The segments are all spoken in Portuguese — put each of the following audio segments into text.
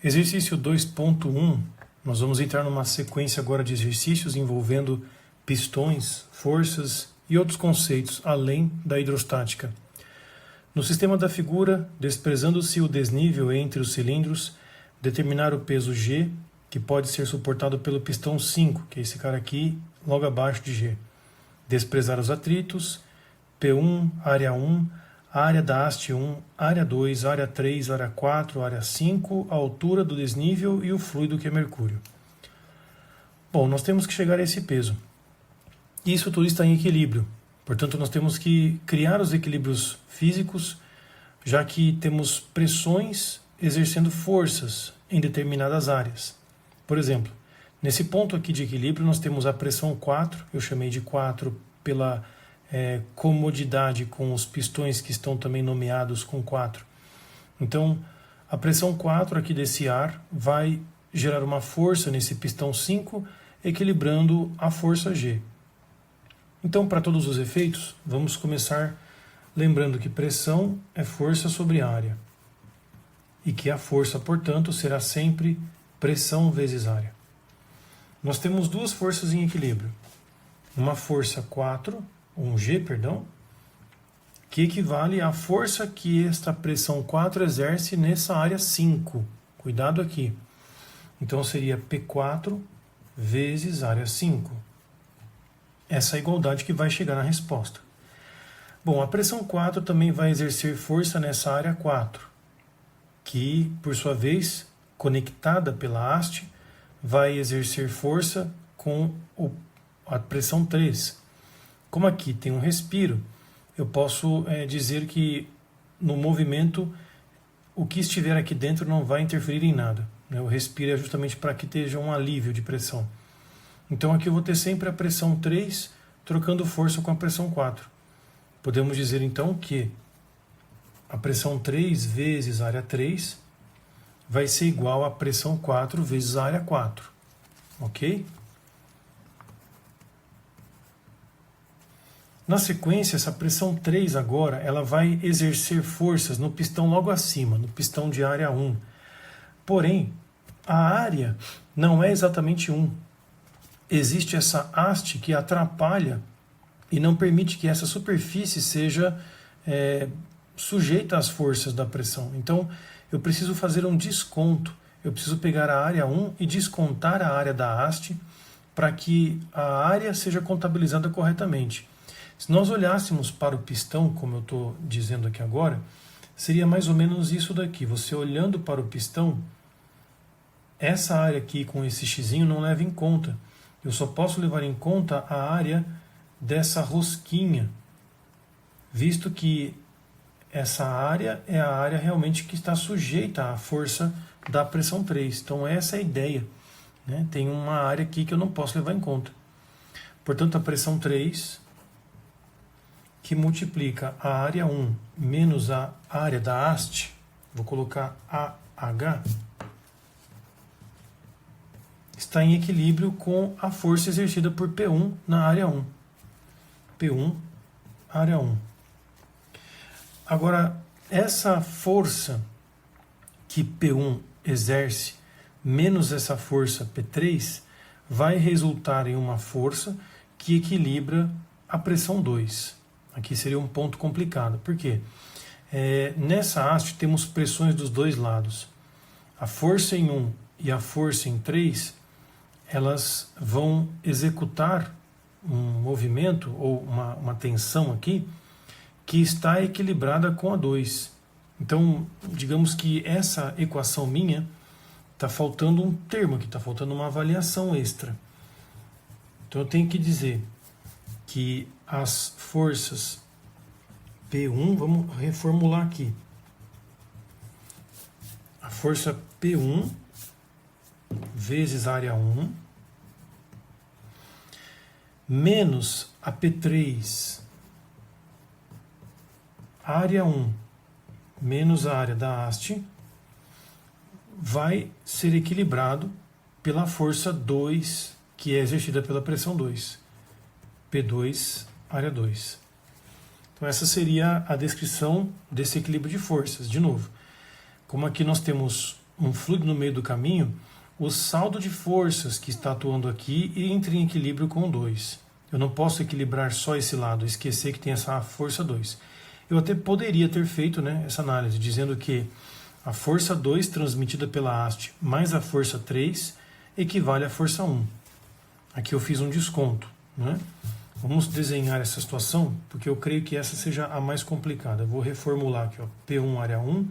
Exercício 2.1, nós vamos entrar numa sequência agora de exercícios envolvendo pistões, forças e outros conceitos, além da hidrostática. No sistema da figura, desprezando-se o desnível entre os cilindros, determinar o peso G, que pode ser suportado pelo pistão 5, que é esse cara aqui, logo abaixo de G. Desprezar os atritos, P1, área 1, área da haste 1, área 2, área 3, área 4, área 5, a altura do desnível e o fluido que é mercúrio. Bom, nós temos que chegar a esse peso. Isso tudo está em equilíbrio. Portanto, nós temos que criar os equilíbrios físicos, já que temos pressões exercendo forças em determinadas áreas. Por exemplo, nesse ponto aqui de equilíbrio, nós temos a pressão 4, eu chamei de 4 pela comodidade com os pistões que estão também nomeados com 4. Então, a pressão 4 aqui desse ar vai gerar uma força nesse pistão 5, equilibrando a força G. Então, para todos os efeitos, vamos começar lembrando que pressão é força sobre área e que a força, portanto, será sempre pressão vezes área. Nós temos duas forças em equilíbrio. Uma força 4, um G, perdão, que equivale à força que esta pressão 4 exerce nessa área 5. Cuidado aqui. Então seria P4 vezes área 5. Essa é a igualdade que vai chegar na resposta. Bom, a pressão 4 também vai exercer força nessa área 4, que, por sua vez, conectada pela haste, vai exercer força com a pressão 3. Como aqui tem um respiro, eu posso dizer que no movimento o que estiver aqui dentro não vai interferir em nada. O respiro é justamente para que esteja um alívio de pressão. Então aqui eu vou ter sempre a pressão 3 trocando força com a pressão 4. Podemos dizer então que a pressão 3 vezes a área 3 vai ser igual à pressão 4 vezes a área 4. Ok? Na sequência, essa pressão 3 agora, ela vai exercer forças no pistão logo acima, no pistão de área 1. Porém, a área não é exatamente 1. Existe essa haste que atrapalha e não permite que essa superfície seja sujeita às forças da pressão. Então, eu preciso fazer um desconto. Eu preciso pegar a área 1 e descontar a área da haste para que a área seja contabilizada corretamente. Se nós olhássemos para o pistão, como eu estou dizendo aqui agora, seria mais ou menos isso daqui. Você olhando para o pistão, essa área aqui com esse xizinho não leva em conta. Eu só posso levar em conta a área dessa rosquinha, visto que essa área é a área realmente que está sujeita à força da pressão 3. Então essa é a ideia. Né? Tem uma área aqui que eu não posso levar em conta. Portanto, a pressão 3, que multiplica a área 1 menos a área da haste, vou colocar AH, está em equilíbrio com a força exercida por P1 na área 1. P1, área 1. Agora, essa força que P1 exerce menos essa força P3 vai resultar em uma força que equilibra a pressão 2. Aqui seria um ponto complicado. Por quê? Nessa haste temos pressões dos dois lados. A força em 1 e a força em 3, elas vão executar um movimento ou uma tensão aqui que está equilibrada com a 2. Então, digamos que essa equação minha está faltando um termo aqui, está faltando uma avaliação extra. Então eu tenho que dizer que as forças P1, vamos reformular aqui. A força P1 vezes a área 1 menos a P3, área 1 menos a área da haste, vai ser equilibrado pela força 2, que é exercida pela pressão 2. P2, área 2. Então essa seria a descrição desse equilíbrio de forças. De novo, como aqui nós temos um fluido no meio do caminho, o saldo de forças que está atuando aqui entre em equilíbrio com o 2. Eu não posso equilibrar só esse lado, esquecer que tem essa força 2. Eu até poderia ter feito, né, essa análise, dizendo que a força 2 transmitida pela haste mais a força 3 equivale à força 1. Aqui eu fiz um desconto, né? Vamos desenhar essa situação, porque eu creio que essa seja a mais complicada. Eu vou reformular aqui, ó. P1 área 1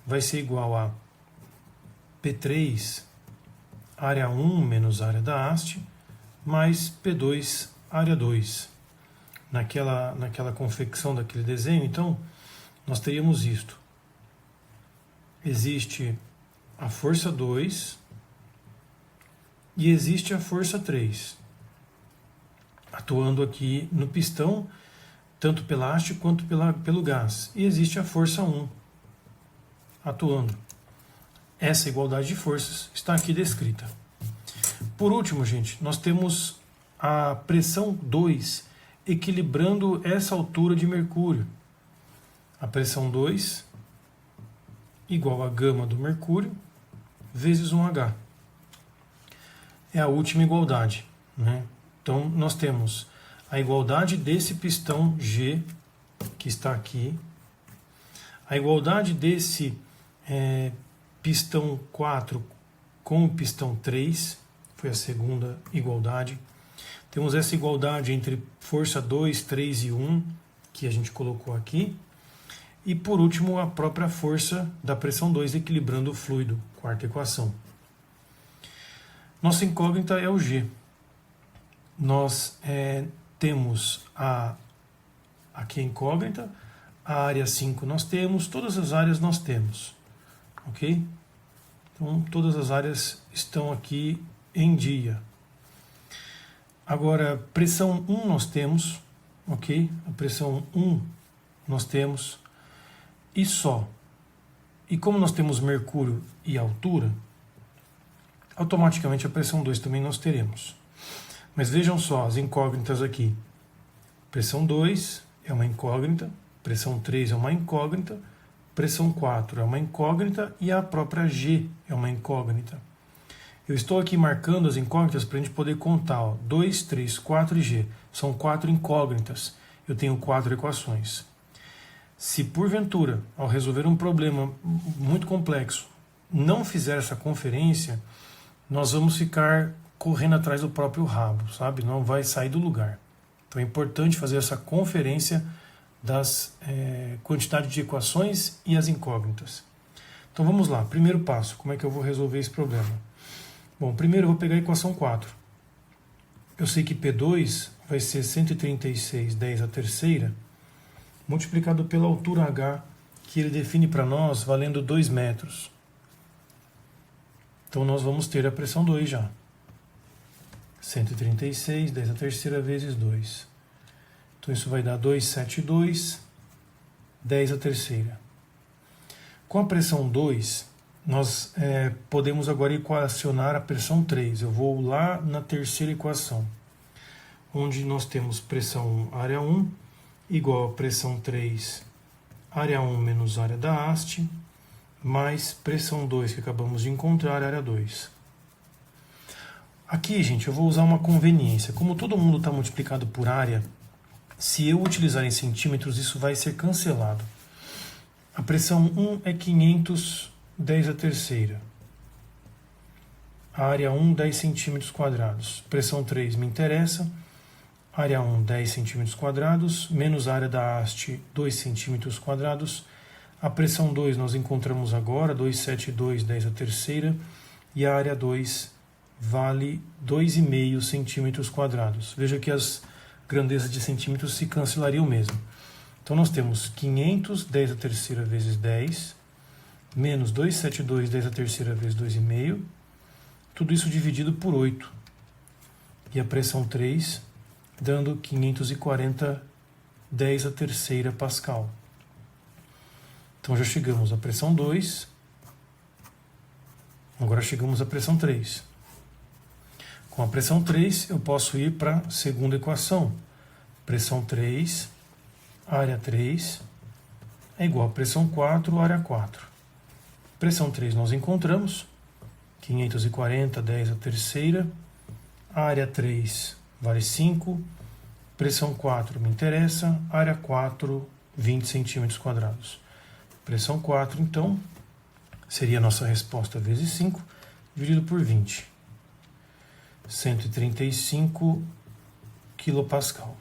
vai ser igual a P3 área 1 menos área da haste, mais P2 área 2. Naquela confecção daquele desenho, então, nós teríamos isto. Existe a força 2 e existe a força 3. Atuando aqui no pistão, tanto pela haste quanto pelo gás. E existe a força 1 atuando. Essa igualdade de forças está aqui descrita. Por último, gente, nós temos a pressão 2 equilibrando essa altura de mercúrio. A pressão 2 igual a gama do mercúrio vezes 1H. É a última igualdade, né? Então, nós temos a igualdade desse pistão G, que está aqui, a igualdade desse pistão 4 com o pistão 3, foi a segunda igualdade. Temos essa igualdade entre força 2, 3 e 1, que a gente colocou aqui. E, por último, a própria força da pressão 2 equilibrando o fluido, quarta equação. Nossa incógnita é o G. Nós temos aqui a incógnita, a área 5 nós temos, todas as áreas nós temos, ok? Então, todas as áreas estão aqui em dia. Agora, pressão 1 nós temos, ok? A pressão 1 nós temos, e só. E como nós temos mercúrio e altura, automaticamente a pressão 2 também nós teremos. Mas vejam só as incógnitas aqui. Pressão 2 é uma incógnita, pressão 3 é uma incógnita, pressão 4 é uma incógnita e a própria G é uma incógnita. Eu estou aqui marcando as incógnitas para a gente poder contar. Ó, 2, 3, 4 e G. São 4 incógnitas. Eu tenho 4 equações. Se porventura, ao resolver um problema muito complexo, não fizer essa conferência, nós vamos ficar correndo atrás do próprio rabo, sabe? Não vai sair do lugar. Então é importante fazer essa conferência das quantidades de equações e as incógnitas. Então vamos lá, primeiro passo, como é que eu vou resolver esse problema? Bom, primeiro eu vou pegar a equação 4. Eu sei que P2 vai ser 136, 10 a terceira, multiplicado pela altura H, que ele define para nós valendo 2 metros. Então nós vamos ter a pressão 2 já. 136, 10 a terceira vezes 2. Então isso vai dar 272, 10 a terceira. Com a pressão 2, nós podemos agora equacionar a pressão 3. Eu vou lá na terceira equação, onde nós temos pressão 1, área 1, igual a pressão 3, área 1 menos área da haste, mais pressão 2 que acabamos de encontrar, área 2. Aqui, gente, eu vou usar uma conveniência. Como todo mundo está multiplicado por área, se eu utilizar em centímetros, isso vai ser cancelado. A pressão 1 é 500, 10 a terceira. A área 1, 10 centímetros quadrados. Pressão 3 me interessa. Área 1, 10 centímetros quadrados, menos a área da haste, 2 centímetros quadrados. A pressão 2 nós encontramos agora, 272, 10 a terceira. E a área 2 vale 2,5 centímetros quadrados. Veja que as grandezas de centímetros se cancelariam mesmo. Então nós temos 500, 10 a terceira vezes 10, menos 272, 10 a terceira vezes 2,5, tudo isso dividido por 8. E a pressão 3, dando 540, 10 a terceira Pascal. Então já chegamos à pressão 2, agora chegamos à pressão 3. Com a pressão 3, eu posso ir para a segunda equação. Pressão 3, área 3, é igual a pressão 4, área 4. Pressão 3 nós encontramos, 540, 10 a terceira. Área 3 vale 5. Pressão 4 me interessa. Área 4, 20 centímetros quadrados. Pressão 4, então, seria a nossa resposta vezes 5, dividido por 20. 135 quilopascal.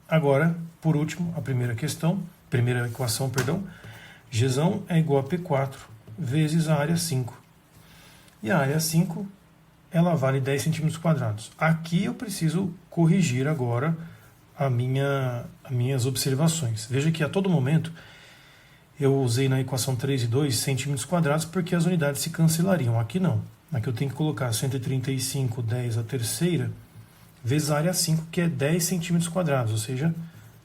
Agora, por último, a primeira equação, Gzão é igual a P4 vezes a área 5. E a área 5, ela vale 10 centímetros quadrados. Aqui eu preciso corrigir agora as minhas observações. Veja que a todo momento eu usei na equação 3 e 2 centímetros quadrados porque as unidades se cancelariam. Aqui não. Aqui eu tenho que colocar 135, 10 a terceira, vezes a área 5, que é 10 centímetros quadrados, ou seja,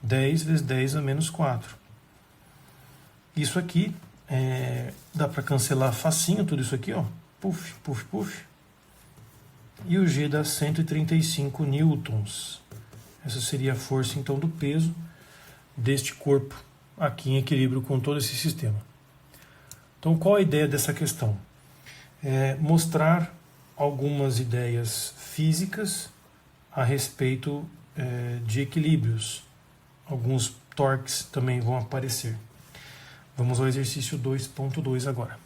10 vezes 10 a menos 4. Isso aqui, dá para cancelar facinho tudo isso aqui, ó. Puf, puf, puf. E o G dá 135 newtons. Essa seria a força, então, do peso deste corpo aqui em equilíbrio com todo esse sistema. Então, qual a ideia dessa questão? Mostrar algumas ideias físicas a respeito de equilíbrios. Alguns torques também vão aparecer. Vamos ao exercício 2.2 agora.